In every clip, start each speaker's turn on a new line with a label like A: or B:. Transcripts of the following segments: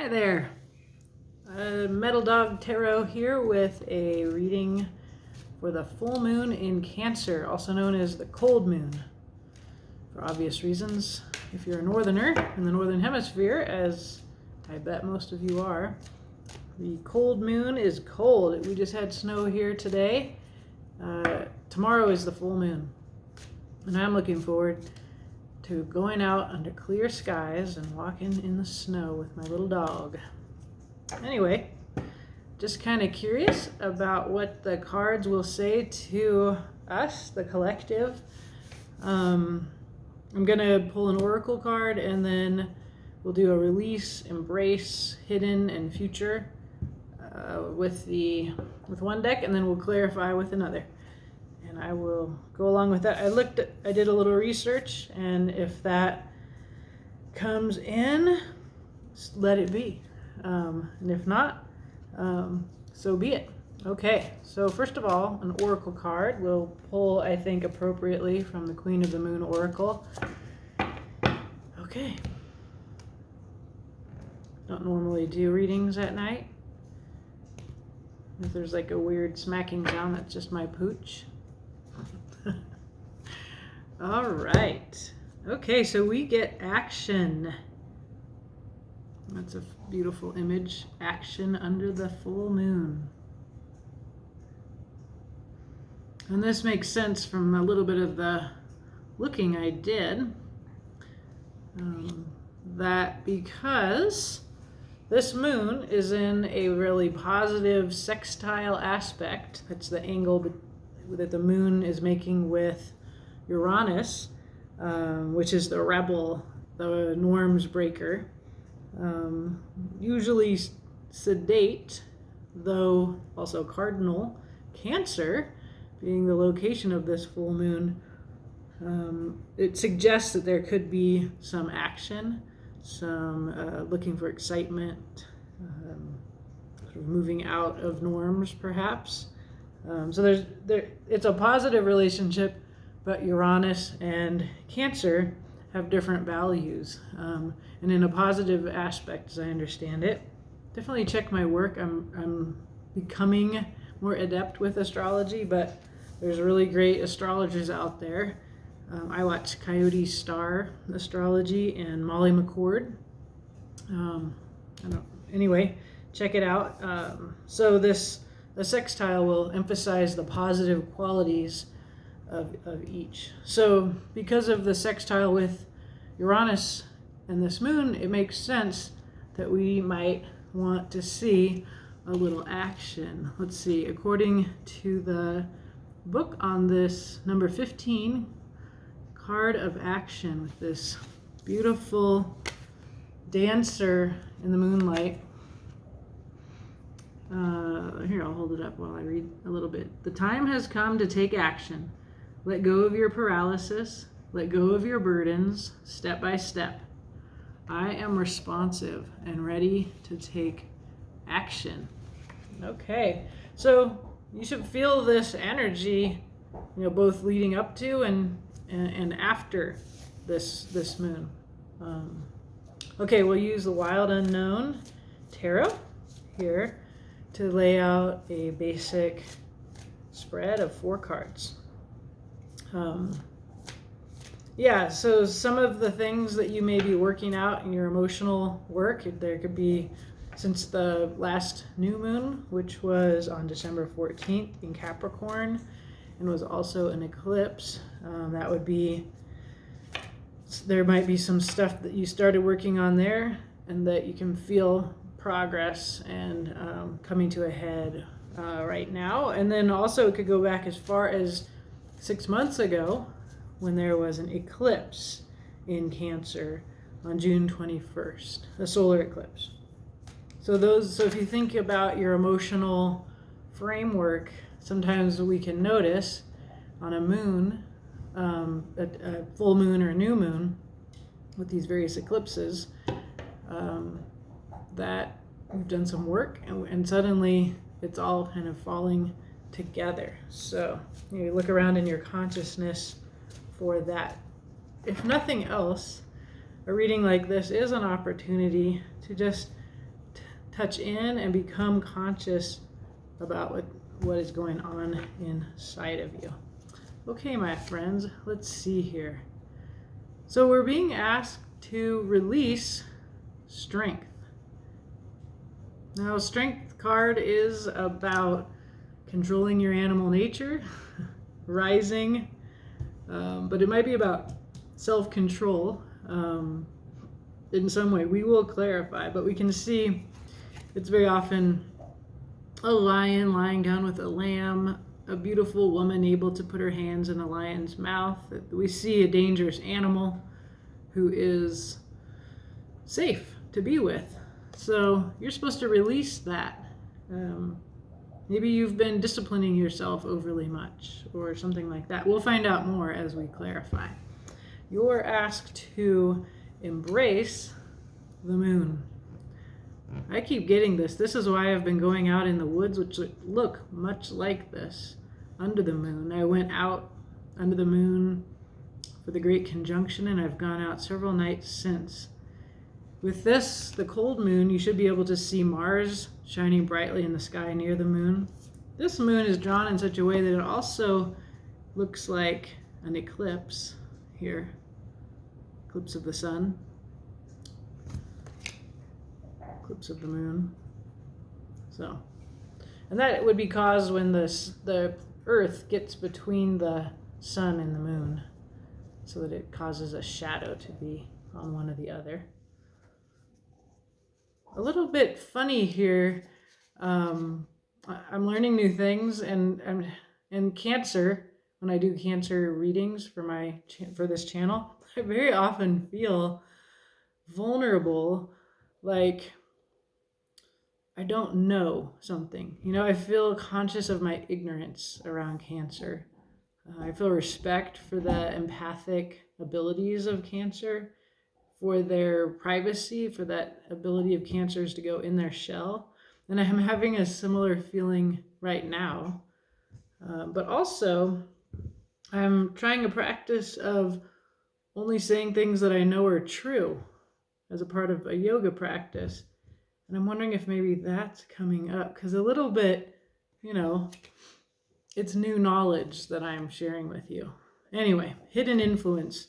A: Hi there, Metal Dog Tarot here with a reading for the full moon in Cancer, also known as the cold moon. For obvious reasons, if you're a northerner in the northern hemisphere, as I bet most of you are, the cold moon is cold. We just had snow here today. Tomorrow is the full moon, and I'm looking forward to going out under clear skies and walking in the snow with my little dog. Anyway, just kind of curious about what the cards will say to us, the collective. I'm gonna pull an oracle card, and then we'll do a release, embrace, hidden, and future with one deck, and then we'll clarify with another. And I will go along with that. I did a little research, and if that comes in, let it be. And if not, so be it. Okay, so first of all, an oracle card. We'll pull, I think, appropriately from the Queen of the Moon Oracle. Okay. Don't normally do readings at night. If there's like a weird smacking sound, that's just my pooch. All right. Okay, so we get action. That's a beautiful image. Action under the full moon. And this makes sense from a little bit of the looking I did. That because this moon is in a really positive sextile aspect. That's the angle that the moon is making with Uranus, which is the rebel, the norms breaker. Usually sedate, though also cardinal. Cancer, being the location of this full moon, it suggests that there could be some action, some looking for excitement, sort of moving out of norms, perhaps. So it's a positive relationship, but Uranus and Cancer have different values. And in a positive aspect, as I understand it, definitely check my work. I'm becoming more adept with astrology, but there's really great astrologers out there. I watch Coyote Star Astrology and Molly McCord. Anyway, check it out. So the sextile will emphasize the positive qualities of each. So because of the sextile with Uranus and this moon, it makes sense that we might want to see a little action. Let's see, according to the book on this, number 15, card of action with this beautiful dancer in the moonlight. Here, I'll hold it up while I read a little bit. The time has come to take action. Let go of your paralysis. Let go of your burdens, step by step. I am responsive and ready to take action. Okay, so you should feel this energy, both leading up to and after this moon. Okay, we'll use the Wild Unknown Tarot here to lay out a basic spread of 4 cards. So some of the things that you may be working out in your emotional work, there could be, since the last new moon, which was on December 14th in Capricorn, and was also an eclipse, there might be some stuff that you started working on there, and that you can feel progress and coming to a head right now. And then also it could go back as far as 6 months ago, when there was an eclipse in Cancer on June 21st, a solar eclipse. So if you think about your emotional framework, sometimes we can notice on a moon, a full moon or a new moon, with these various eclipses, that we've done some work, and suddenly it's all kind of falling together. So you look around in your consciousness for that. If nothing else, a reading like this is an opportunity to just touch in and become conscious about what is going on inside of you. Okay, my friends, let's see here. So we're being asked to release strength. Now, strength card is about controlling your animal nature, rising, but it might be about self-control in some way. We will clarify, but we can see it's very often a lion lying down with a lamb, a beautiful woman able to put her hands in a lion's mouth. We see a dangerous animal who is safe to be with. So you're supposed to release that. Maybe you've been disciplining yourself overly much or something like that. We'll find out more as we clarify. You're asked to embrace the moon. I keep getting this. This is why I've been going out in the woods, which look much like this, under the moon. I went out under the moon for the Great Conjunction, and I've gone out several nights since. With this, the cold moon, you should be able to see Mars shining brightly in the sky near the moon. This moon is drawn in such a way that it also looks like an eclipse here. Eclipse of the sun. Eclipse of the moon. So, and that would be caused when the Earth gets between the sun and the moon, so that it causes a shadow to be on one or the other. A little bit funny here. I'm learning new things, and Cancer, when I do Cancer readings for this channel, I very often feel vulnerable, like I don't know something. I feel conscious of my ignorance around Cancer. I feel respect for the empathic abilities of Cancer, for their privacy, for that ability of Cancers to go in their shell. And I'm having a similar feeling right now. But also, I'm trying a practice of only saying things that I know are true as a part of a yoga practice. And I'm wondering if maybe that's coming up, because a little bit, it's new knowledge that I'm sharing with you. Anyway, hidden influence,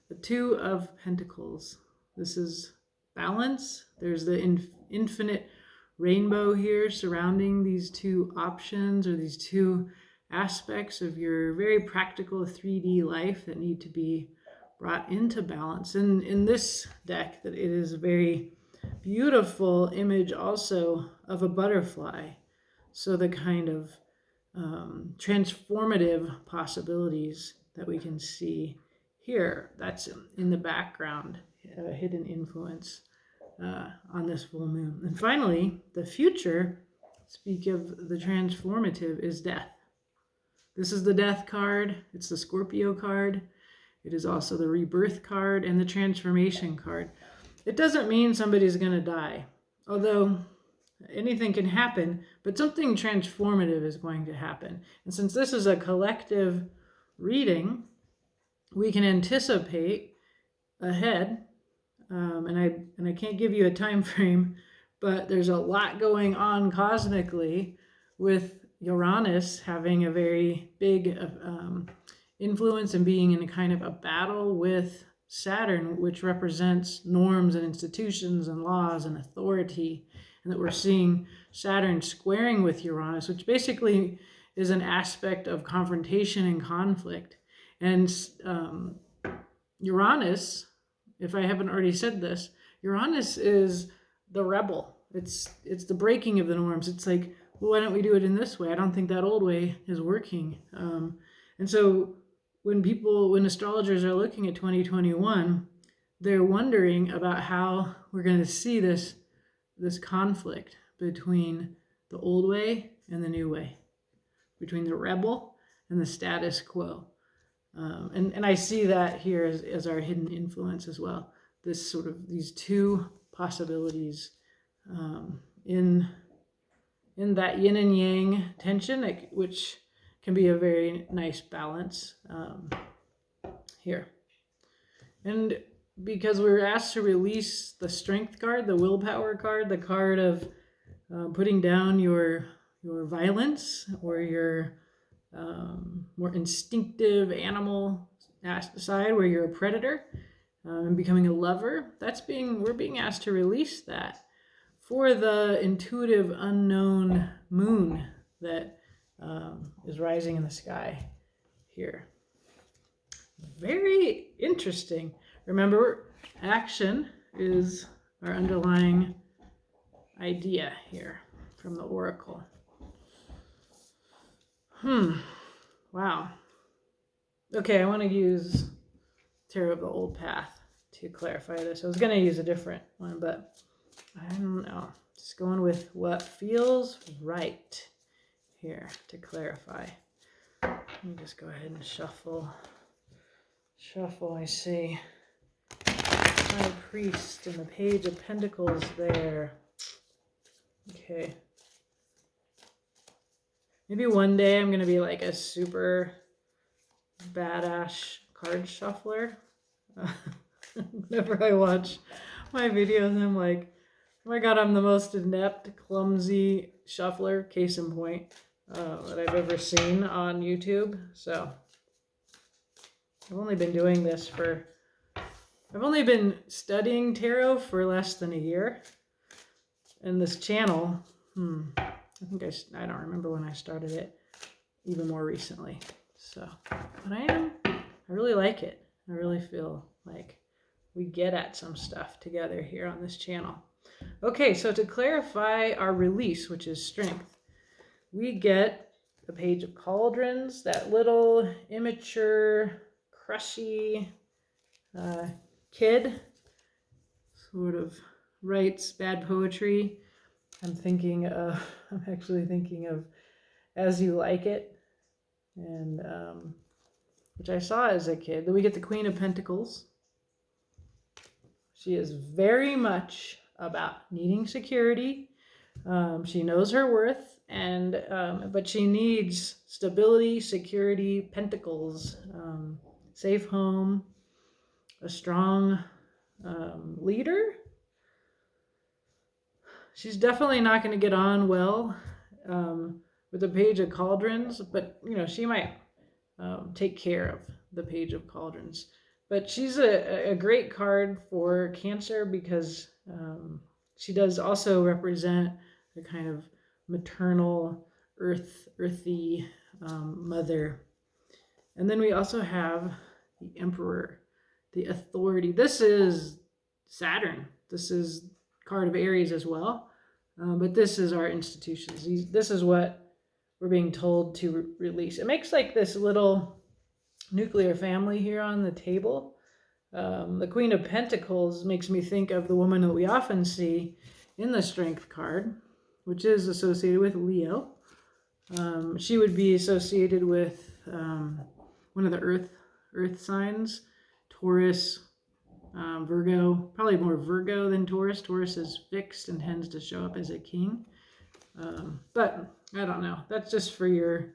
A: the Two of Pentacles. This is balance. There's the infinite rainbow here surrounding these two options, or these two aspects of your very practical 3D life that need to be brought into balance. And in this deck, that it is a very beautiful image also of a butterfly. So the kind of transformative possibilities that we can see here, that's in the background, hidden influence on this full moon. And finally, the future, speak of the transformative, is death. This is the death card. It's the Scorpio card. It is also the rebirth card and the transformation card. It doesn't mean somebody's going to die, although anything can happen, but something transformative is going to happen. And since this is a collective reading, we can anticipate ahead, and I can't give you a time frame, but there's a lot going on cosmically, with Uranus having a very big influence and being in a kind of a battle with Saturn, which represents norms and institutions and laws and authority, and that we're seeing Saturn squaring with Uranus, which basically is an aspect of confrontation and conflict. And Uranus, if I haven't already said this, Uranus is the rebel. It's the breaking of the norms. It's like, well, why don't we do it in this way? I don't think that old way is working. And so when astrologers are looking at 2021, they're wondering about how we're going to see this conflict between the old way and the new way, between the rebel and the status quo. And I see that here as our hidden influence as well. This sort of, these two possibilities in that yin and yang tension, which can be a very nice balance here. And because we're asked to release the strength card, the willpower card, the card of putting down your violence or your more instinctive animal side where you're a predator, and becoming a lover. We're being asked to release that for the intuitive unknown moon that is rising in the sky here. Very interesting. Remember, action is our underlying idea here from the oracle. Wow. Okay, I want to use Tarot of the Old Path to clarify this. I was going to use a different one, but I don't know. Just going with what feels right here to clarify. Let me just go ahead and shuffle. I see High Priest and the Page of Pentacles there. Okay. Maybe one day I'm going to be like a super badass card shuffler. Whenever I watch my videos, I'm like, oh my god, I'm the most inept, clumsy shuffler, case in point, that I've ever seen on YouTube. So I've only been studying tarot for less than a year. And this channel, I don't remember when I started it, even more recently. So, but I really like it. I really feel like we get at some stuff together here on this channel. Okay, so to clarify our release, which is strength, we get the Page of Cauldrons, that little immature, crushy kid, sort of writes bad poetry. I'm actually thinking of As You Like It, and which I saw as a kid. Then we get the Queen of Pentacles. She is very much about needing security. She knows her worth, but she needs stability, security, pentacles, safe home, a strong leader. She's definitely not going to get on well with the Page of Cauldrons, but she might take care of the Page of Cauldrons. But she's a great card for Cancer because she does also represent the kind of maternal, earthy mother. And then we also have the Emperor, the authority. This is Saturn. This is card of Aries as well. But this is our institutions. This is what we're being told to release. It makes like this little nuclear family here on the table. The Queen of Pentacles makes me think of the woman that we often see in the Strength card, which is associated with Leo. She would be associated with one of the earth signs, Taurus, Virgo, probably more Virgo than Taurus. Taurus is fixed and tends to show up as a king. But I don't know. That's just for your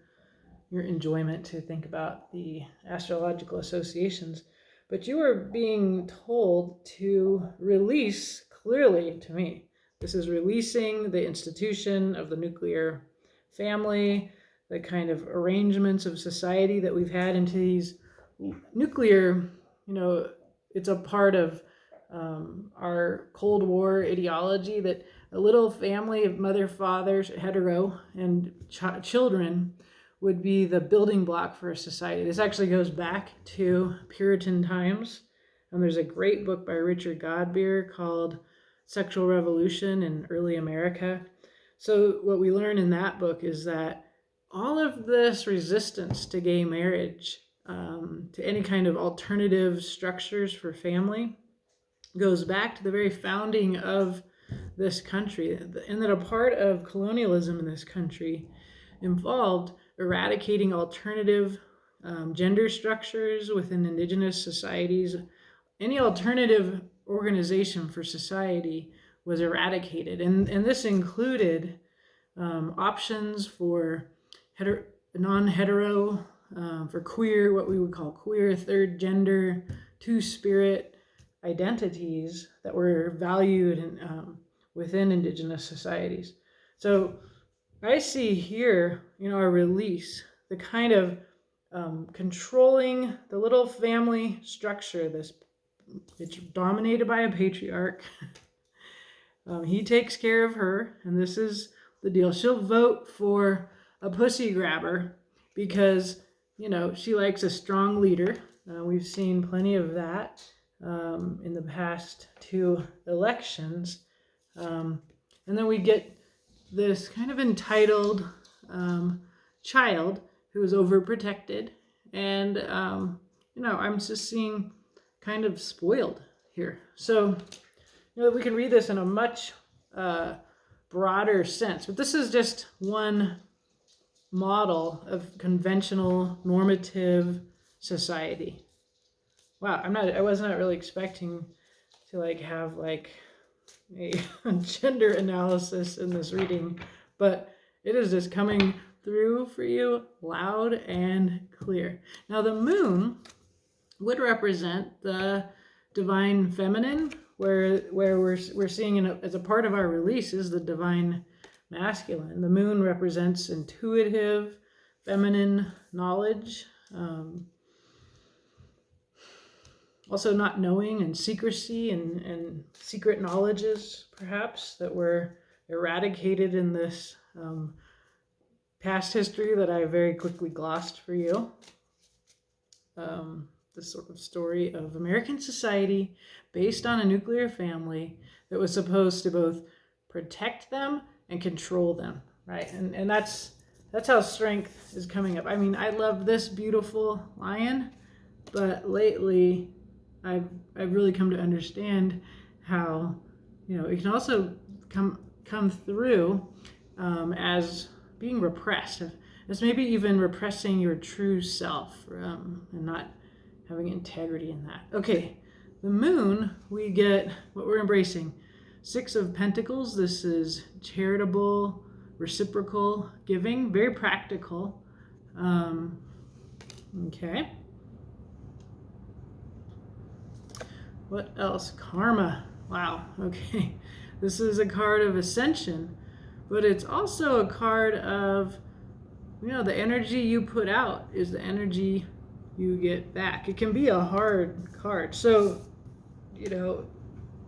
A: enjoyment to think about the astrological associations. But you are being told to release, clearly to me, this is releasing the institution of the nuclear family, the kind of arrangements of society that we've had into these nuclear, it's a part of our Cold War ideology that a little family of mother, father, hetero, and children would be the building block for a society. This actually goes back to Puritan times. And there's a great book by Richard Godbeer called Sexual Revolution in Early America. So what we learn in that book is that all of this resistance to gay marriage, to any kind of alternative structures for family, goes back to the very founding of this country, and that a part of colonialism in this country involved eradicating alternative gender structures within indigenous societies. Any alternative organization for society was eradicated, and this included options for non-hetero, for queer, what we would call queer, third gender, two-spirit identities that were valued within indigenous societies. So I see here, our release, the kind of controlling the little family structure. It's dominated by a patriarch. He takes care of her, and this is the deal. She'll vote for a pussy grabber because, she likes a strong leader. We've seen plenty of that in the past 2 elections. And then we get this kind of entitled child who is overprotected. And, I'm just seeing kind of spoiled here. So, we can read this in a much broader sense. But this is just one model of conventional normative society. Wow, I was not really expecting to have a gender analysis in this reading, but it is just coming through for you loud and clear. Now the moon would represent the divine feminine, where we're seeing as a part of our release is the divine masculine. The moon represents intuitive feminine knowledge, also not knowing and secrecy and secret knowledges perhaps that were eradicated in this past history that I very quickly glossed for you. This sort of story of American society based on a nuclear family that was supposed to both protect them and control them, right? And that's how strength is coming up. I mean, I love this beautiful lion, but lately I've really come to understand how, it can also come through as being repressed, as maybe even repressing your true self and not having integrity in that. Okay, the moon, we get what we're embracing. 6 of Pentacles, this is charitable, reciprocal giving, very practical. Okay. What else? Karma. Wow, okay. This is a card of ascension, but it's also a card of, the energy you put out is the energy you get back. It can be a hard card. So,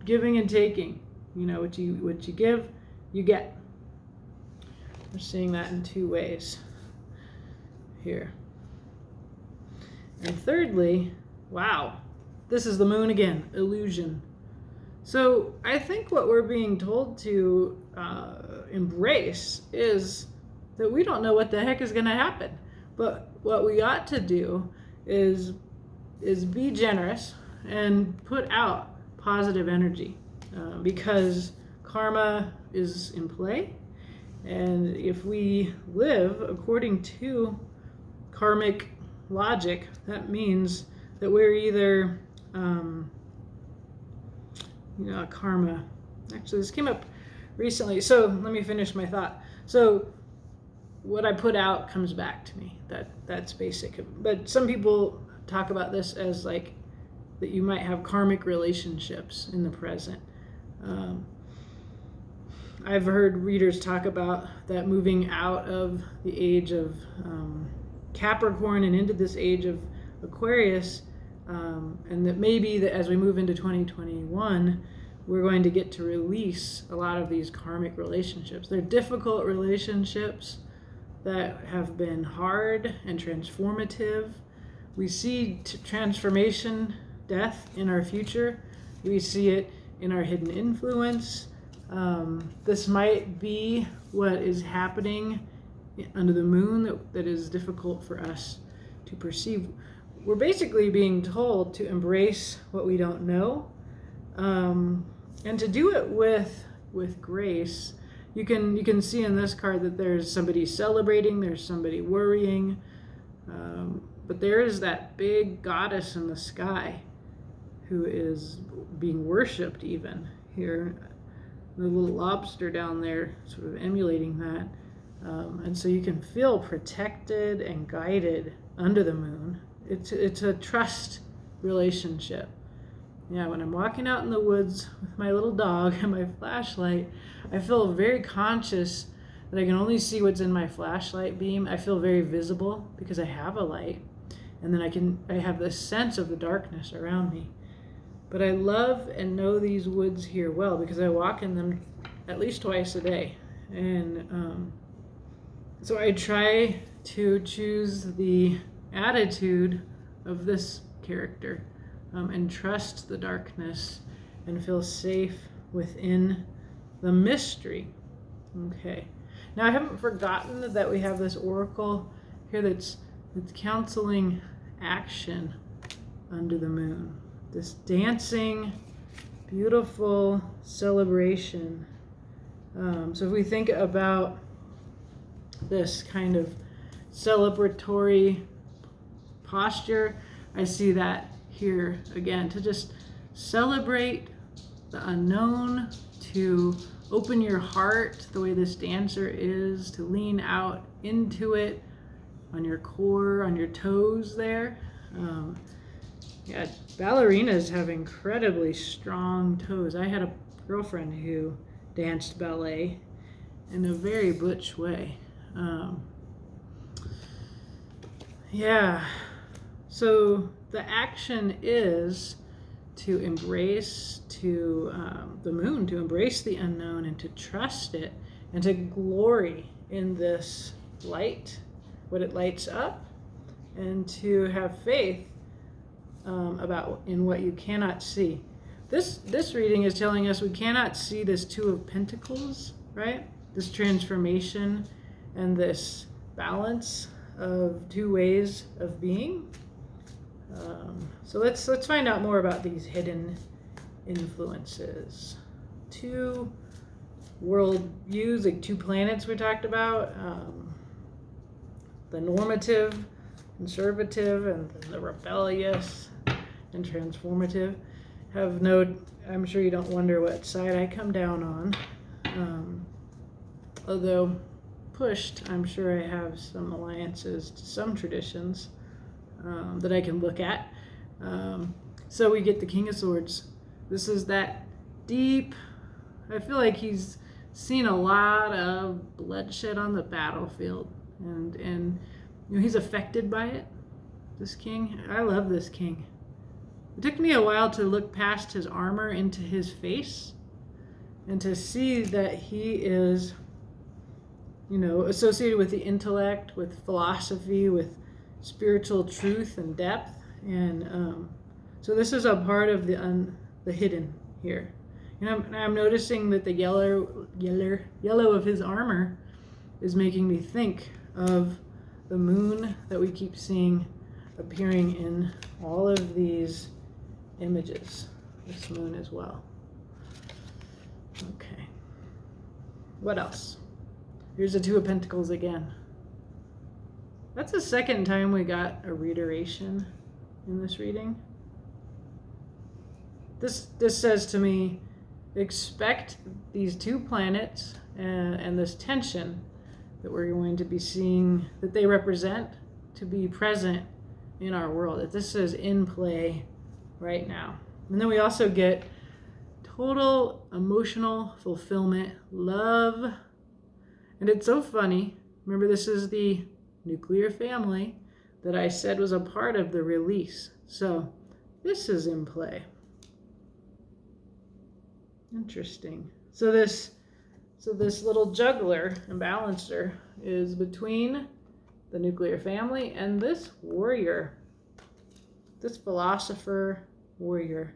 A: giving and taking, what you give, you get. We're seeing that in 2 ways here. And thirdly, wow, this is the moon again, illusion. So I think what we're being told to embrace is that we don't know what the heck is going to happen. But what we ought to do is be generous and put out positive energy because karma is in play. And if we live according to karmic logic, that means that we're either karma. Actually, this came up recently. So let me finish my thought. So what I put out comes back to me. That's basic. But some people talk about this as that you might have karmic relationships in the present. I've heard readers talk about that moving out of the age of Capricorn and into this age of Aquarius, and that maybe that as we move into 2021, we're going to get to release a lot of these karmic relationships. They're difficult relationships that have been hard and transformative. We see transformation, death in our future. We see it in our hidden influence. This might be what is happening under the moon that is difficult for us to perceive. We're basically being told to embrace what we don't know, and to do it with grace. You can see in this card that there's somebody celebrating, there's somebody worrying, but there is that big goddess in the sky who is being worshipped even here. The little lobster down there sort of emulating that. And so you can feel protected and guided under the moon. It's a trust relationship. Yeah, when I'm walking out in the woods with my little dog and my flashlight, I feel very conscious that I can only see what's in my flashlight beam. I feel very visible because I have a light, and then I have this sense of the darkness around me. But I love and know these woods here well because I walk in them at least twice a day. And so I try to choose the attitude of this character and trust the darkness and feel safe within the mystery. Okay. Now I haven't forgotten that we have this oracle here that's counseling action under the moon. This dancing, beautiful celebration. So if we think about this kind of celebratory posture, I see that here again, to just celebrate the unknown, to open your heart the way this dancer is, to lean out into it on your core, on your toes there. Yeah, ballerinas have incredibly strong toes. I had a girlfriend who danced ballet in a very butch way. Yeah, so the action is to embrace the moon, to embrace the unknown and to trust it and to glory in this light, what it lights up, and to have faith in what you cannot see. This reading is telling us we cannot see this Two of Pentacles, right? This transformation and this balance of two ways of being. So let's find out more about these hidden influences. Two world views, like two planets we talked about. The normative, conservative, and the rebellious and transformative. I'm sure you don't wonder what side I come down on. Although pushed, I'm sure I have some alliances to some traditions that I can look at. So we get the King of Swords. This is that deep, I feel like he's seen a lot of bloodshed on the battlefield, and you know, he's affected by it, this king. I love this king. It took me a while to look past his armor into his face and to see that he is, you know, associated with the intellect, with philosophy, with spiritual truth and depth. And so this is a part of the hidden here. And I'm noticing that the yellow of his armor is making me think of the moon that we keep seeing appearing in all of these images. This moon as well. Okay. What else? Here's the Two of Pentacles again. That's the second time we got a reiteration in this reading. This says to me, expect these two planets and this tension that we're going to be seeing, that they represent, to be present in our world. That this is in play right now. And then we also get total emotional fulfillment, love. And it's so funny. Remember, this is the nuclear family that I said was a part of the release. So this is in play. Interesting. So this little juggler and balancer is between the nuclear family and this warrior, this philosopher warrior.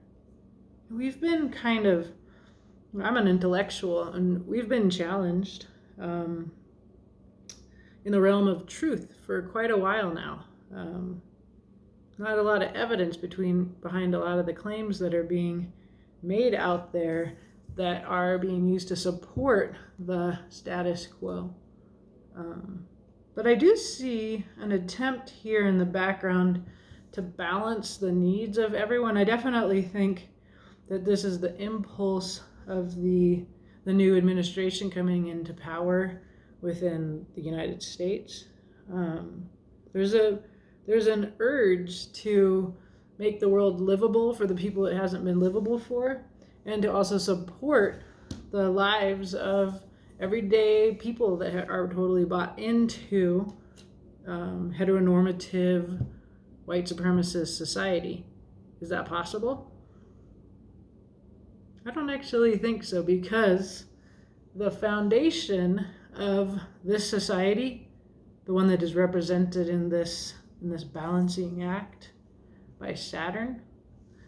A: We've been I'm an intellectual, and we've been challenged in the realm of truth for quite a while now. Not a lot of evidence behind a lot of the claims that are being made out there that are being used to support the status quo. But I do see an attempt here in the background to balance the needs of everyone. I definitely think that this is the impulse of the new administration coming into power within the United States. There's an urge to make the world livable for the people it hasn't been livable for, and to also support the lives of everyday people that are totally bought into heteronormative white supremacist society. Is that possible? I don't actually think so, because the foundation of this society, the one that is represented in this balancing act by Saturn,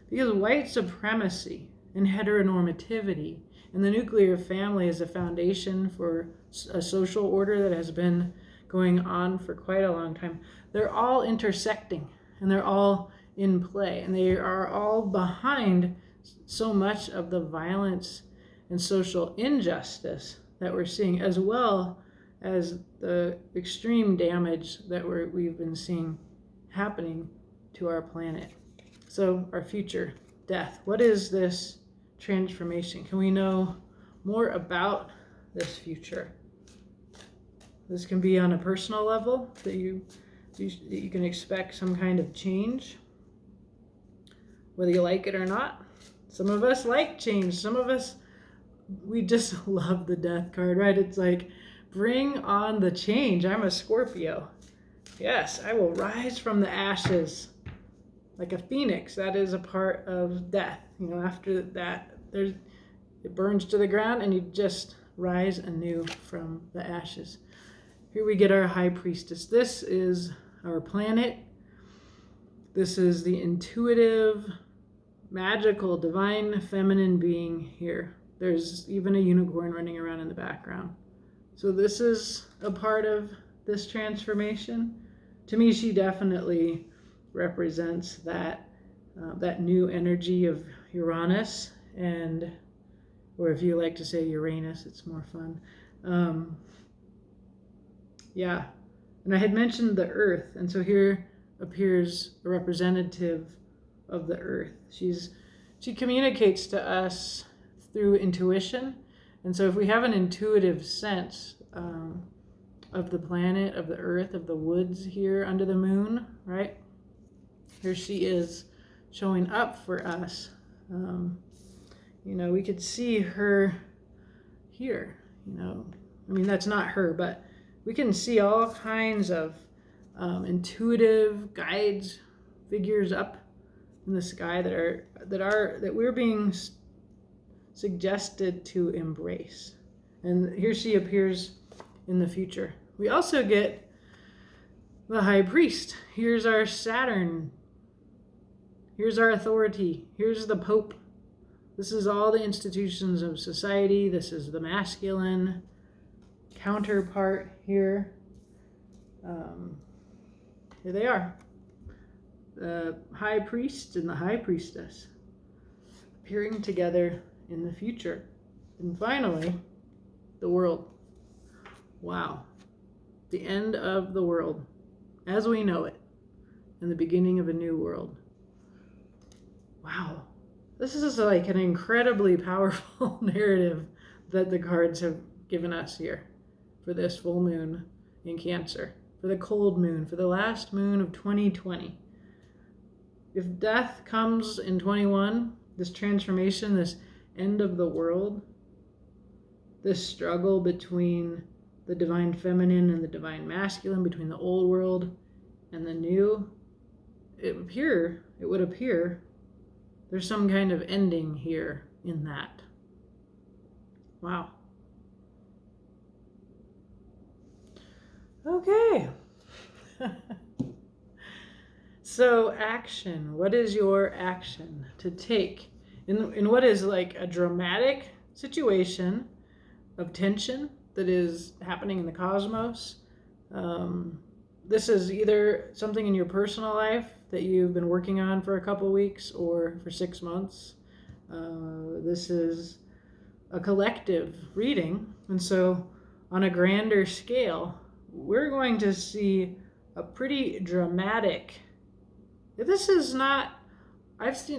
A: because white supremacy and heteronormativity and the nuclear family is a foundation for a social order that has been going on for quite a long time. They're all intersecting and they're all in play, and they are all behind so much of the violence and social injustice that we're seeing, as well as the extreme damage that we've been seeing happening to our planet. So our future, death. What is this transformation? Can we know more about this future? This can be on a personal level, that you can expect some kind of change, whether you like it or not. Some of us like change. Some of us, we just love the death card, right? It's like, bring on the change. I'm a Scorpio. Yes, I will rise from the ashes like a phoenix. That is a part of death. After that, it burns to the ground and you just rise anew from the ashes. Here we get our high priestess. This is our planet. This is the intuitive, magical, divine, feminine being here. There's even a unicorn running around in the background. So this is a part of this transformation. To me, she definitely represents that new energy of Uranus, or if you like to say Uranus, it's more fun. Yeah, and I had mentioned the Earth, and so here appears a representative of the Earth. She communicates to us through intuition, and so if we have an intuitive sense of the planet, of the Earth, of the woods here under the moon, right? Here she is showing up for us. We could see her here. That's not her, but we can see all kinds of intuitive guides, figures up in the sky that we're being suggested to embrace. And here she appears in the future. We also get the high priest. Here's our Saturn. Here's our authority. Here's the Pope. This is all the institutions of society. This is the masculine counterpart here. Here they are. The high priest and the high priestess appearing together in the future. And finally, the world. Wow. The end of the world as we know it, and the beginning of a new world. Wow. This is like an incredibly powerful narrative that the cards have given us here for this full moon in Cancer, for the cold moon, for the last moon of 2020. If death comes in 21, this transformation, this end of the world, this struggle between the divine feminine and the divine masculine, between the old world and the new, it would appear there's some kind of ending here in that. Wow. Okay. So action. What is your action to take in what is like a dramatic situation of tension that is happening in the cosmos? This is either something in your personal life that you've been working on for a couple weeks or for 6 months. This is a collective reading. And so on a grander scale, we're going to see a pretty dramatic, this is not,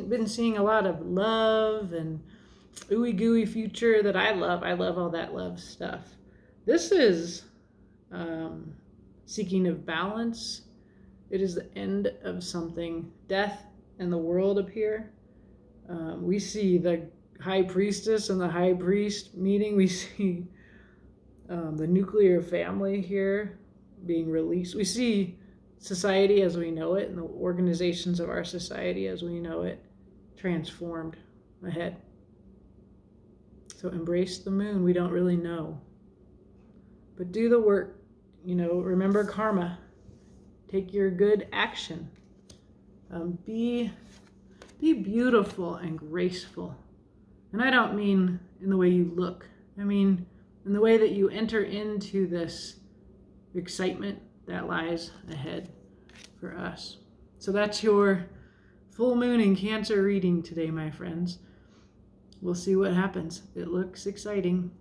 A: been seeing a lot of love and ooey gooey future that I love. I love all that love stuff. This is seeking of balance. It is the end of something. Death and the world appear. We see the high priestess and the high priest meeting. We see The nuclear family here being released. We see society as we know it and the organizations of our society as we know it transformed ahead. So embrace the moon. We don't really know. But do the work. Remember karma. Take your good action. Be beautiful and graceful. And I don't mean in the way you look. I mean in the way that you enter into this excitement that lies ahead for us. So that's your full moon in Cancer reading today, my friends. We'll see what happens. It looks exciting.